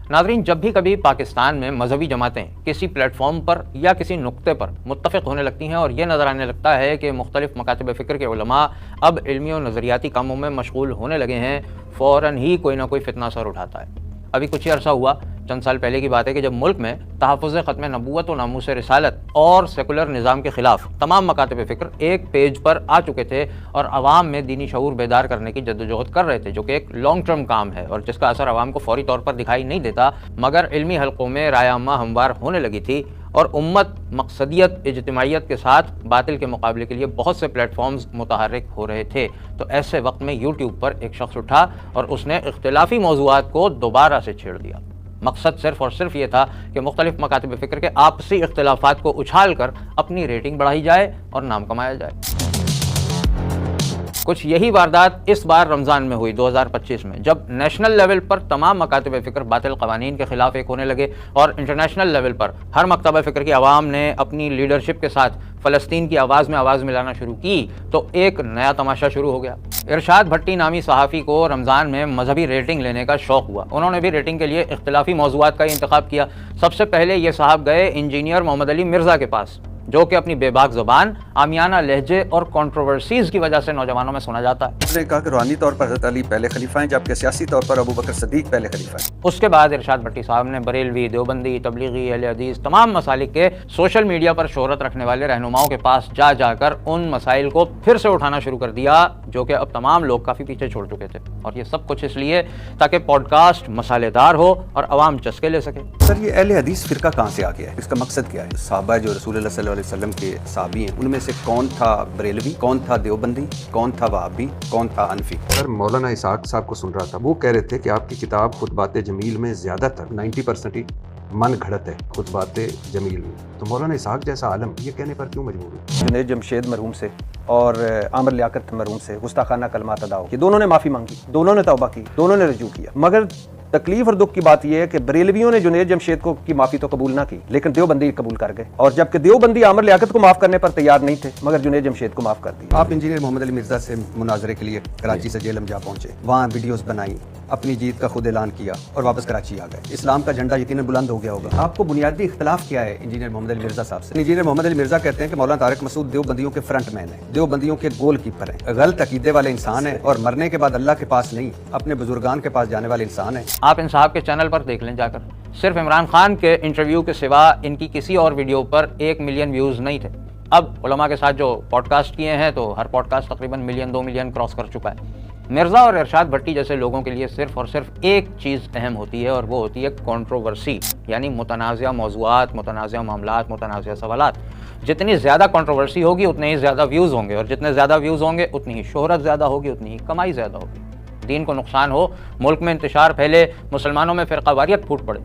नाज़रीन, जब भी कभी पाकिस्तान में मजहबी जमातें किसी प्लेटफॉर्म पर या किसी नुक्ते पर मुत्तफ़िक़ होने लगती हैं और ये नज़र आने लगता है कि मुख्तलिफ़ मकातिब फ़िक्र के उलमा अब इल्मी और नज़रियाती कामों में मशगूल होने लगे हैं, फ़ौरन ही कोई ना कोई फितना सर उठाता है। अभी कुछ ही अरसा हुआ, चंद साल पहले की बात है कि जब मुल्क में तहफ़्फ़ुज़ ख़त्म नबूवत व नामूस रिसालत और सेकुलर निज़ाम के ख़िलाफ़ तमाम मकातिब फ़िक्र एक पेज पर आ चुके थे और अवाम में दीनी शऊर बेदार करने की जद्दोजहद कर रहे थे, जो कि एक लॉन्ग टर्म काम है और जिसका असर अवाम को फ़ौरी तौर पर दिखाई नहीं देता, मगर इल्मी हलक़ों में राय अम्मा हमवार होने लगी थी और उम्मत मक़सदियत इज्तिमाइयत के साथ बातिल के मुकाबले के लिए बहुत से प्लेटफॉर्म्स मुतहर्रिक हो रहे थे। तो ऐसे वक्त में यूट्यूब पर एक शख्स उठा और उसने इख्तिलाफ़ी मौज़ूआत को दोबारा से छेड़ दिया। मकसद सिर्फ़ और सिर्फ ये था कि मुख्तलिफ़ मकातिब फ़िक्र के आपसी इख्तिलाफ़ात को उछाल कर अपनी रेटिंग बढ़ाई जाए और नाम कमाया जाए। कुछ यही वारदात इस बार रमज़ान में हुई 2025 में, जब नेशनल लेवल पर तमाम मकातिब फ़िक्र बातिल क़वानीन के ख़िलाफ़ एक होने लगे और इंटरनेशनल लेवल पर हर मकतबा फ़िक्र की आवाम ने अपनी लीडरशिप के साथ फ़लस्तीन की आवाज़ में आवाज़ मिलाना शुरू की, तो एक नया तमाशा शुरू हो गया। इरशाद भट्टी नामी सहाफ़ी को रमज़ान में मजहबी रेटिंग लेने का शौक़ हुआ। उन्होंने भी रेटिंग के लिए इख्तिलाफ़ी मौज़ूआत का इंतखाब किया। सबसे पहले ये साहब गए इंजीनियर मोहम्मद अली मिर्ज़ा के पास, जो कि अपनी बेबाक ज़बान, आमियाना लहजे और कंट्रोवर्सीज़ की वजह से नौजवानों में सुना जाता है। उसने कहा कि रूहानी तौर पर हज़रत अली पहले खलीफा हैं, जबकि सियासी तौर पर अबू बकर सदीक पहले खलीफा हैं। उसके बाद इरशाद भट्टी साहब ने बरेलवी, देवबंदी, तबलीगी, अहले हदीस, तमाम मसालिक के सोशल मीडिया पर शोहरत रखने वाले रहनुमाओं के पास जा जाकर उन मसाइल को फिर से उठाना शुरू कर दिया, जो कि अब तमाम लोग काफ़ी पीछे छोड़ चुके थे। और ये सब कुछ इसलिए ताकि पॉडकास्ट मसालेदार हो और आवाम चस्के ले सके। सर, ये अहले हदीस फ़िरका कहाँ से आ गया है? इसका मकसद क्या है? सहाबा जो रसूलुल्लाह सल्लल्लाहु अलैहि वसल्लम के सहाबी हैं, उनमें से कौन था बरेलवी, कौन था देवबंदी, कौन था वहाबी, कौन था हनफी? सर, मौलाना इसाक साहब को सुन रहा था, वो कह रहे थे कि आपकी किताब खुतबात जमील में ज़्यादातर 90% ही मन घड़त है खुतबात जमील में। तो मौलाना इसाक जैसा आलम ये कहने पर क्यों मजबूर हुए? जुनैद जमशेद मरहूम से और आमिर लियाकत मरहूम से गुस्ताखाना कलमात अदा हो कि दोनों ने माफ़ी मांगी, दोनों ने तौबा की, दोनों ने रजू किया। मगर तकलीफ और दुख की बात यह है कि बरेलवियों ने जुनैद जमशेद को की माफ़ी तो कबूल ना की, लेकिन देवबंदी कबूल कर गए। और जबकि देवबंदी आमिर लियाकत को माफ़ करने पर तैयार नहीं थे, मगर जुनैद जमशेद को माफ़ कर दिया। आप इंजीनियर मोहम्मद अली मिर्ज़ा से मुनाजरे के लिए कराची से जेलम जा पहुंचे, वहाँ वीडियोस बनाई, अपनी जीत का खुद ऐलान किया और वापस कराची आ गए। इस्लाम का झंडा यकीनन बुलंद हो गया होगा। आपको बुनियादी इख्तिलाफ क्या है इंजीनियर मोहम्मद अली मिर्ज़ा साहब से? इंजीनियर मोहम्मद अली मिर्ज़ा कहते हैं कि मौलाना तारिक मसूद देवबंदियों के फ्रंट मैन है, देवबंदियों के गोल कीपर हैं, गलत अकीदे वाले इंसान है और मरने के बाद अल्लाह के पास नहीं अपने बुजुर्गान के पास जाने वाले इंसान है। आप इन साहब के चैनल पर देख लें जाकर, सिर्फ इमरान खान के इंटरव्यू के सिवा इनकी किसी और वीडियो पर 1 मिलियन व्यूज़ नहीं थे। अब उलमा के साथ जो पॉडकास्ट किए हैं तो हर पॉडकास्ट तकरीबन मिलियन 2 मिलियन क्रॉस कर चुका है। मिर्ज़ा और इरशाद भट्टी जैसे लोगों के लिए सिर्फ और सिर्फ एक चीज़ अहम होती है और वो होती है कंट्रोवर्सी, यानी मुतनाज़िया मौज़ूआत, मुतनाज़िया मामलात, मुतनाज़िया सवालात। जितनी ज़्यादा कंट्रोवर्सी होगी उतने ही ज़्यादा व्यूज़ होंगे और जितने ज़्यादा व्यूज़ होंगे उतनी ही शोहरत ज़्यादा होगी, उतनी ही कमाई ज़्यादा होगी। दीन को नुकसान हो, मुल्क में इंतशार फैले, मुसलमानों में फ़िरक़ावारियत फूट पड़े।